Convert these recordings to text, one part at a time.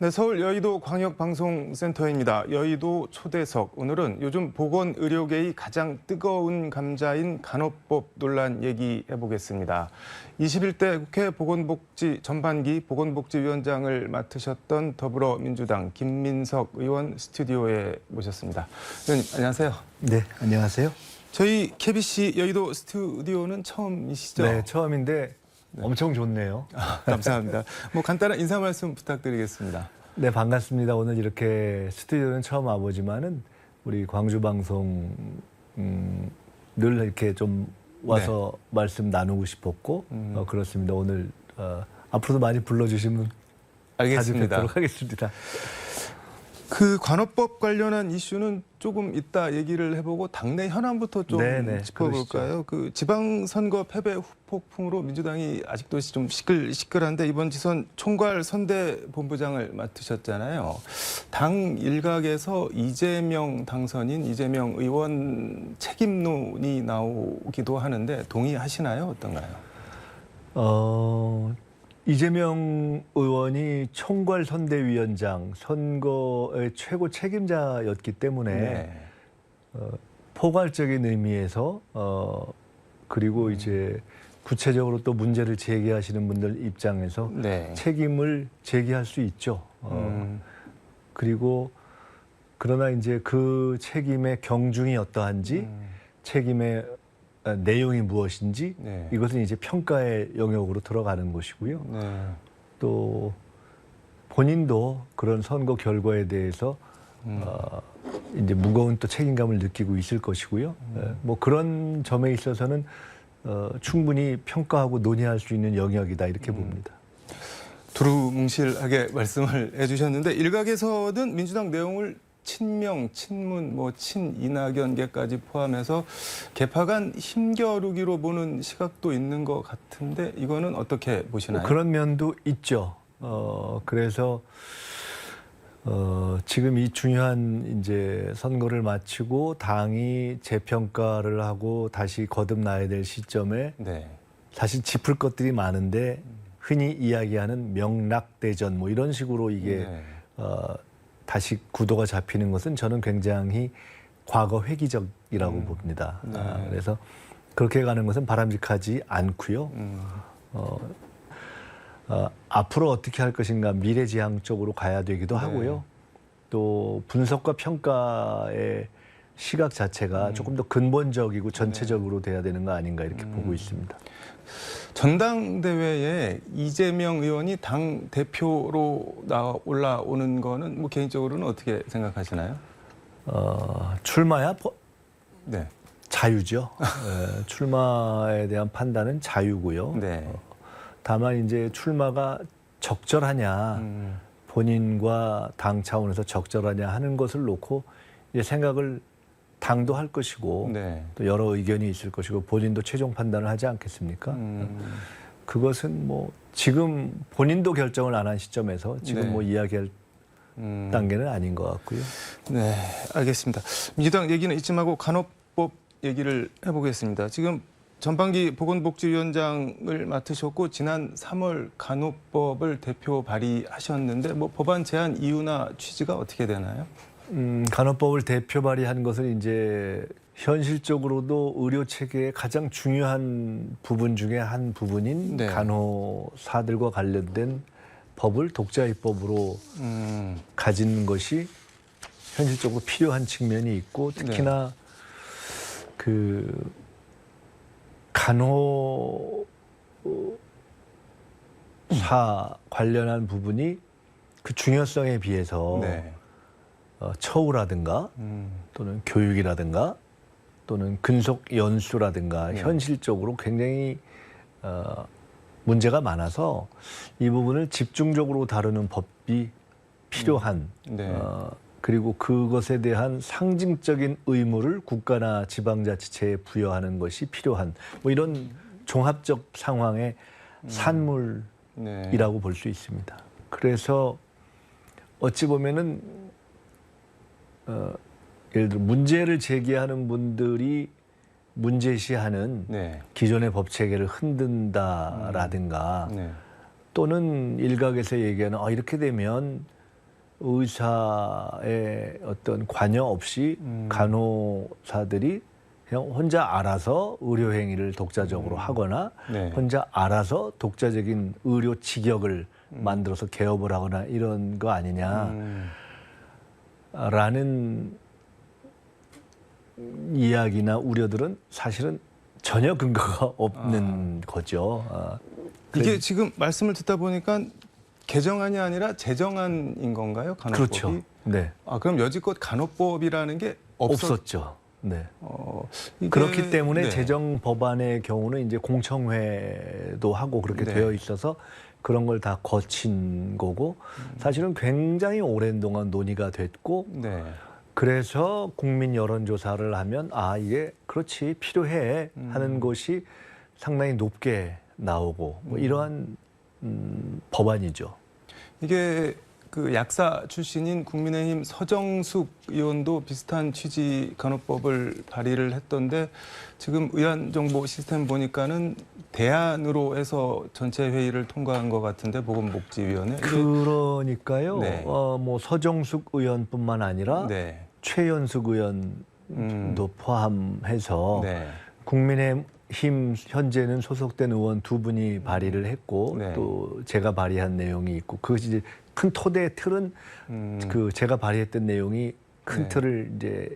네, 서울 여의도 광역방송센터입니다. 여의도 초대석. 오늘은 요즘 보건의료계의 가장 뜨거운 감자인 간호법 논란 얘기해보겠습니다. 21대 국회 보건복지 전반기 보건복지위원장을 맡으셨던 더불어민주당 김민석 의원 스튜디오에 모셨습니다. 의원님, 안녕하세요. 네, 안녕하세요. 저희 KBC 여의도 스튜디오는 처음이시죠? 네, 처음인데 엄청 좋네요. 감사합니다. 간단한 인사 말씀 부탁드리겠습니다. 네, 반갑습니다. 오늘 이렇게 스튜디오는 처음 와보지만은 우리 광주 방송 늘 이렇게 좀 와서 말씀 나누고 싶었고 그렇습니다. 오늘 앞으로도 많이 불러주시면 자주 알겠습니다. 뵙도록 하겠습니다. 그 간호법 관련한 이슈는 조금 이따 얘기를 해보고 당내 현안부터 좀 짚어볼까요? 그 지방선거 패배 후폭풍으로 민주당이 아직도 좀 시끌시끌한데 이번 지선 총괄 선대본부장을 맡으셨잖아요. 당 일각에서 이재명 당선인, 이재명 의원 책임론이 나오기도 하는데 동의하시나요? 어떤가요? 이재명 의원이 총괄선대위원장, 선거의 최고 책임자였기 때문에 포괄적인 의미에서 그리고 이제 구체적으로 또 문제를 제기하시는 분들 입장에서 책임을 제기할 수 있죠. 그리고 그러나 이제 그 책임의 경중이 어떠한지 책임의 내용이 무엇인지 이것은 이제 평가의 영역으로 들어가는 것이고요. 또 본인도 그런 선거 결과에 대해서 이제 무거운 또 책임감을 느끼고 있을 것이고요. 뭐 그런 점에 있어서는 충분히 평가하고 논의할 수 있는 영역이다 이렇게 봅니다. 두루뭉실하게 말씀을 해주셨는데 일각에서는 민주당 내용을 친명, 친문, 친이낙연계까지 포함해서 개파간 힘겨루기로 보는 시각도 있는 것 같은데 이거는 어떻게 보시나요? 그런 면도 있죠. 그래서 지금 이 중요한 이제 선거를 마치고 당이 재평가를 하고 다시 거듭나야 될 시점에 사실 짚을 것들이 많은데 흔히 이야기하는 명락대전 뭐 이런 식으로 이게 다시 구도가 잡히는 것은 저는 굉장히 과거 회귀적이라고 봅니다. 그래서 그렇게 가는 것은 바람직하지 않고요. 앞으로 어떻게 할 것인가 미래지향적으로 가야 되기도 하고요. 또 분석과 평가의 시각 자체가 조금 더 근본적이고 전체적으로 돼야 되는 거 아닌가 이렇게 보고 있습니다. 전당대회에 이재명 의원이 당 대표로 올라오는 거는 개인적으로는 어떻게 생각하시나요? 출마야 자유죠. 출마에 대한 판단은 자유고요. 다만 이제 출마가 적절하냐, 본인과 당 차원에서 적절하냐 하는 것을 놓고 이제 생각을 당도 할 것이고 또 여러 의견이 있을 것이고 본인도 최종 판단을 하지 않겠습니까? 그것은 뭐 지금 본인도 결정을 안 한 시점에서 지금 뭐 이야기할 단계는 아닌 것 같고요. 네, 알겠습니다. 민주당 얘기는 이쯤 하고 간호법 얘기를 해보겠습니다. 지금 전반기 보건복지위원장을 맡으셨고 지난 3월 간호법을 대표 발의하셨는데 법안 제안 이유나 취지가 어떻게 되나요? 간호법을 대표 발의한 것은 이제 현실적으로도 의료 체계의 가장 중요한 부분 중에 한 부분인 간호사들과 관련된 법을 독자입법으로 가지는 것이 현실적으로 필요한 측면이 있고 특히나 그 간호사 관련한 부분이 그 중요성에 비해서 처우라든가 또는 교육이라든가 또는 근속 연수라든가 현실적으로 굉장히 문제가 많아서 이 부분을 집중적으로 다루는 법이 필요한 그리고 그것에 대한 상징적인 의무를 국가나 지방자치체에 부여하는 것이 필요한 뭐 이런 종합적 상황의 산물이라고 볼 수 있습니다. 그래서 어찌 보면은 예를 들어 문제를 제기하는 분들이 문제시하는 기존의 법 체계를 흔든다라든가 또는 일각에서 얘기하는 이렇게 되면 의사의 어떤 관여 없이 간호사들이 그냥 혼자 알아서 의료 행위를 독자적으로 하거나 네. 혼자 알아서 독자적인 의료 직역을 만들어서 개업을 하거나 이런 거 아니냐라는 이야기나 우려들은 사실은 전혀 근거가 없는 거죠. 이게 지금 말씀을 듣다 보니까 개정안이 아니라 제정안인 건가요? 간호법이? 그렇죠. 네. 그럼 여지껏 간호법이라는 게 없었죠. 네. 이게, 그렇기 때문에 네. 제정 법안의 경우는 이제 공청회도 하고 그렇게 네. 되어 있어서 그런 걸 다 거친 거고 사실은 굉장히 오랜 동안 논의가 됐고 네. 그래서 국민 여론조사를 하면 이게 그렇지 필요해 하는 것이 상당히 높게 나오고 뭐 이러한 법안이죠. 이게 그 약사 출신인 국민의힘 서정숙 의원도 비슷한 취지 간호법을 발의를 했던데 지금 의안정보 시스템 보니까는 대안으로 해서 전체 회의를 통과한 것 같은데 보건복지위원회. 그러니까요. 네. 뭐 서정숙 의원뿐만 아니라 네. 최연숙 의원도 포함해서 네. 국민의힘 현재는 소속된 의원 2분이 발의를 했고 네. 또 제가 발의한 내용이 있고 그것이 이제 큰 토대 틀은 그 제가 발의했던 내용이 큰 네. 틀을 이제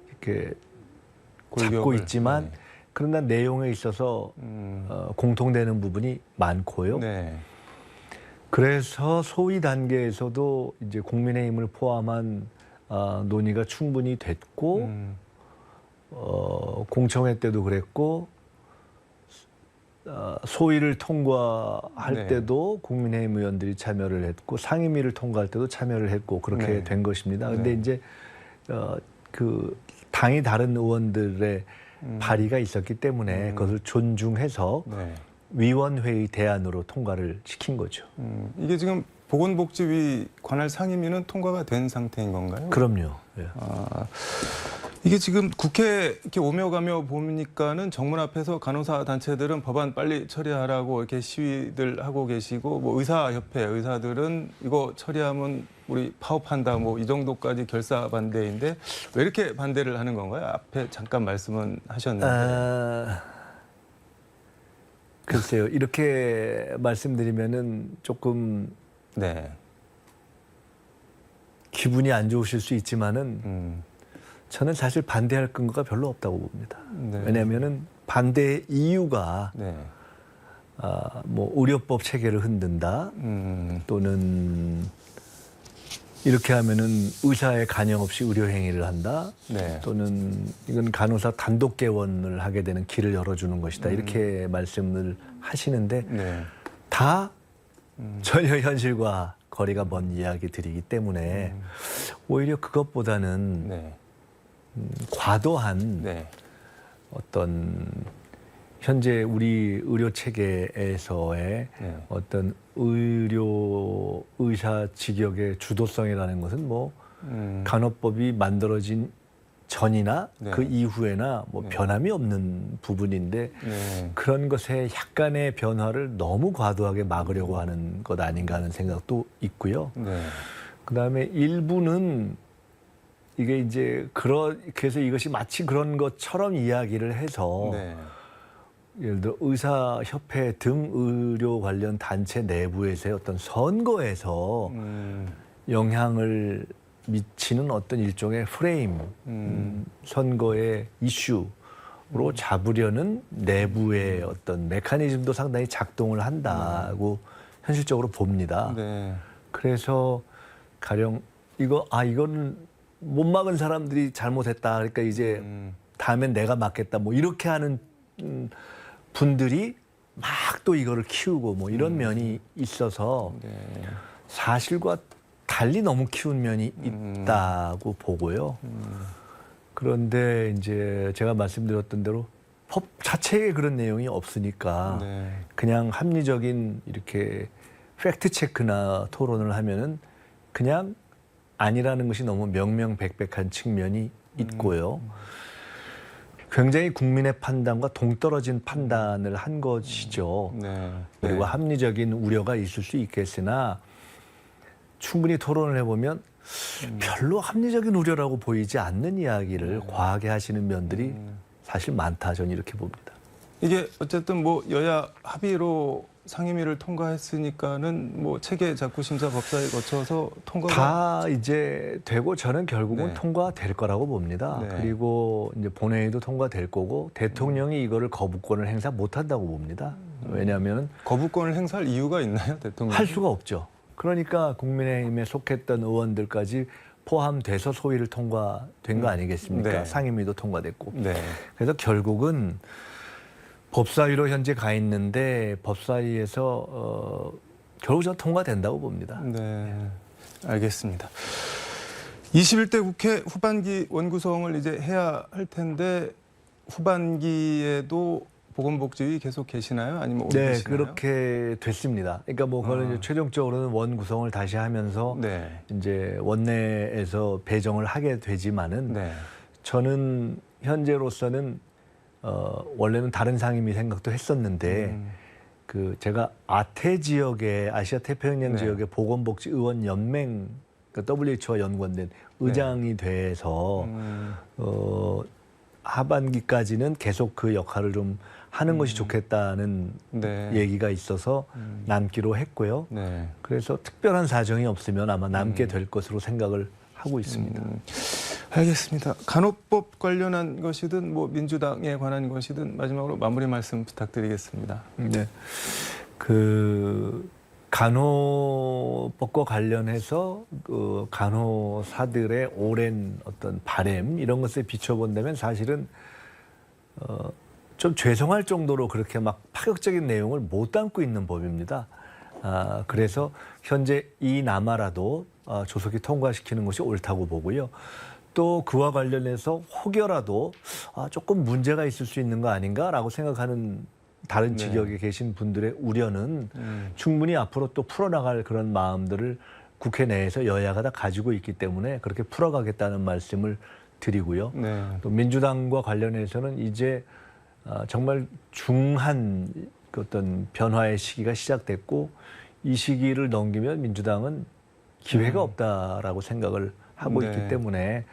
이렇게 잡고 골격을, 있지만 네. 그러나 내용에 있어서 공통되는 부분이 많고요. 네. 그래서 소위 단계에서도 이제 국민의힘을 포함한 논의가 충분히 됐고 공청회 때도 그랬고 소위를 통과할 네. 때도 국민의힘 의원들이 참여를 했고 상임위를 통과할 때도 참여를 했고 그렇게 네. 된 것입니다. 그런데 네. 이제 그 당이 다른 의원들의 발의가 있었기 때문에 그것을 존중해서 네. 위원회의 대안으로 통과를 시킨 거죠. 이게 지금 보건복지위 관할 상임위는 통과가 된 상태인 건가요? 그럼요. 예. 이게 지금 국회 이렇게 오며 가며 보니까는 정문 앞에서 간호사 단체들은 법안 빨리 처리하라고 이렇게 시위들 하고 계시고 뭐 의사협회 의사들은 이거 처리하면 우리 파업한다 뭐 이 정도까지 결사 반대인데 왜 이렇게 반대를 하는 건가요? 앞에 잠깐 말씀은 하셨는데. 글쎄요. 이렇게 말씀드리면은 조금 네. 기분이 안 좋으실 수 있지만은 저는 사실 반대할 근거가 별로 없다고 봅니다. 네. 왜냐하면은 반대의 이유가 네. 뭐 의료법 체계를 흔든다 또는 이렇게 하면은 의사의 간영 없이 의료 행위를 한다 네. 또는 이건 간호사 단독 개원을 하게 되는 길을 열어주는 것이다 이렇게 말씀을 하시는데 네. 다 전혀 현실과 거리가 먼 이야기들이기 때문에 오히려 그것보다는 네. 과도한 네. 어떤 현재 우리 의료 체계에서의 네. 어떤 의사 직역의 주도성이라는 것은 뭐 간호법이 만들어진 전이나 네. 그 이후에나 뭐 네. 변함이 없는 부분인데 네. 그런 것에 약간의 변화를 너무 과도하게 막으려고 하는 것 아닌가 하는 생각도 있고요. 네. 그다음에 일부는 이게 이제 그래서 이것이 마치 그런 것처럼 이야기를 해서 네. 예를 들어 의사협회 등 의료 관련 단체 내부에서의 어떤 선거에서 영향을 미치는 어떤 일종의 프레임, 선거의 이슈로 잡으려는 내부의 어떤 메커니즘도 상당히 작동을 한다고 현실적으로 봅니다. 네. 그래서 가령 이거는 못 막은 사람들이 잘못했다. 그러니까 이제 다음엔 내가 막겠다. 뭐 이렇게 하는 분들이 막 또 이거를 키우고 뭐 이런 면이 있어서 네. 사실과 달리 너무 키운 면이 있다고 보고요. 그런데 이제 제가 말씀드렸던 대로 법 자체에 그런 내용이 없으니까 네. 그냥 합리적인 이렇게 팩트 체크나 토론을 하면은 그냥 아니라는 것이 너무 명명백백한 측면이 있고요. 굉장히 국민의 판단과 동떨어진 판단을 한 것이죠. 네. 그리고 네. 합리적인 우려가 있을 수 있겠으나 충분히 토론을 해보면 별로 합리적인 우려라고 보이지 않는 이야기를 과하게 하시는 면들이 사실 많다, 저는 이렇게 봅니다. 이게 어쨌든 뭐 여야 합의로 상임위를 통과했으니까는 뭐 체계 작구 심사 법사위 거쳐서 통과가 다 이제 되고 저는 결국은 네. 통과될 거라고 봅니다. 네. 그리고 이제 본회의도 통과될 거고 대통령이 이거를 거부권을 행사 못 한다고 봅니다. 왜냐하면 거부권을 행사할 이유가 있나요, 대통령? 할 수가 없죠. 그러니까 국민의힘에 속했던 의원들까지 포함돼서 소위를 통과된 거 아니겠습니까? 네. 상임위도 통과됐고. 네. 그래서 결국은 법사위로 현재 가 있는데 법사위에서 결국 저 통과된다고 봅니다. 네, 알겠습니다. 21대 국회 후반기 원구성을 이제 해야 할 텐데 후반기에도 보건복지위 계속 계시나요? 아니면 네, 옮기시나요? 그렇게 됐습니다. 그러니까 뭐 그거는 이제 최종적으로는 원 구성을 다시 하면서 네. 이제 원내에서 배정을 하게 되지만은 네. 저는 현재로서는 원래는 다른 상임위 생각도 했었는데 그 제가 아태 지역의 아시아 태평양 네. 지역의 보건복지 의원 연맹 그러니까 WHO와 연관된 의장이 돼서 하반기까지는 계속 그 역할을 좀 하는 것이 좋겠다는 네. 얘기가 있어서 남기로 했고요. 네. 그래서 특별한 사정이 없으면 아마 남게 될 것으로 생각을 하고 있습니다. 알겠습니다. 간호법 관련한 것이든 뭐 민주당에 관한 것이든 마지막으로 마무리 말씀 부탁드리겠습니다. 네. 그 간호법과 관련해서 그 간호사들의 오랜 어떤 바램 이런 것에 비춰본다면 사실은 좀 죄송할 정도로 그렇게 막 파격적인 내용을 못 담고 있는 법입니다. 그래서 현재 이 남아라도 조속히 통과시키는 것이 옳다고 보고요. 또 그와 관련해서 혹여라도 조금 문제가 있을 수 있는 거 아닌가라고 생각하는 다른 네. 지역에 계신 분들의 우려는 충분히 앞으로 또 풀어나갈 그런 마음들을 국회 내에서 여야가 다 가지고 있기 때문에 그렇게 풀어가겠다는 말씀을 드리고요. 네. 또 민주당과 관련해서는 이제 정말 중한 그 어떤 변화의 시기가 시작됐고 이 시기를 넘기면 민주당은 기회가 없다라고 생각을 하고 네. 있기 때문에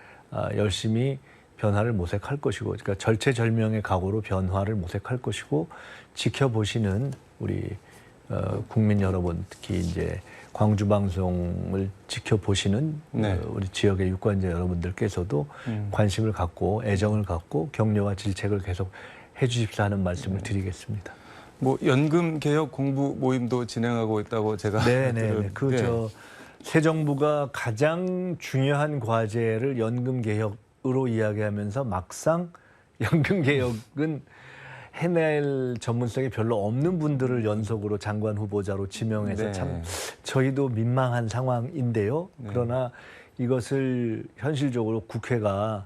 열심히 변화를 모색할 것이고, 그러니까 절체절명의 각오로 변화를 모색할 것이고 지켜보시는 우리 국민 여러분, 특히 이제 광주 방송을 지켜보시는 네. 우리 지역의 유권자 여러분들께서도 관심을 갖고 애정을 갖고 격려와 질책을 계속 해주십사 하는 말씀을 드리겠습니다. 뭐 연금 개혁 공부 모임도 진행하고 있다고 제가 네네. 새 정부가 가장 중요한 과제를 연금 개혁으로 이야기하면서 막상 연금 개혁은 해낼 전문성이 별로 없는 분들을 연속으로 장관 후보자로 지명해서 네. 참 저희도 민망한 상황인데요. 네. 그러나 이것을 현실적으로 국회가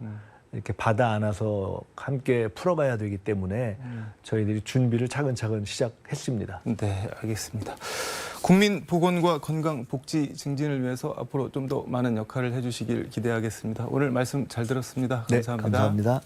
이렇게 받아 안아서 함께 풀어가야 되기 때문에 저희들이 준비를 차근차근 시작했습니다. 네, 알겠습니다. 국민 보건과 건강 복지 증진을 위해서 앞으로 좀 더 많은 역할을 해주시길 기대하겠습니다. 오늘 말씀 잘 들었습니다. 감사합니다. 네, 감사합니다.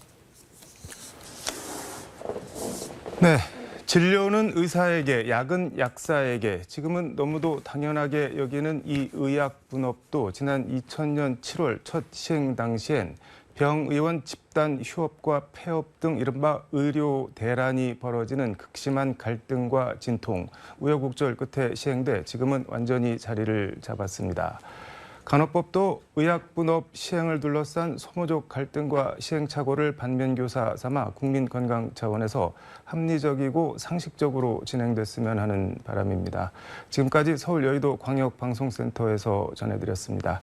네, 진료는 의사에게, 약은 약사에게, 지금은 너무도 당연하게 여기는 이 의약 분업도 지난 2000년 7월 첫 시행 당시엔 병의원 집단 휴업과 폐업 등 이른바 의료 대란이 벌어지는 극심한 갈등과 진통, 우여곡절 끝에 시행돼 지금은 완전히 자리를 잡았습니다. 간호법도 의약분업 시행을 둘러싼 소모적 갈등과 시행착오를 반면교사 삼아 국민건강 차원에서 합리적이고 상식적으로 진행됐으면 하는 바람입니다. 지금까지 서울 여의도 광역방송센터에서 전해드렸습니다.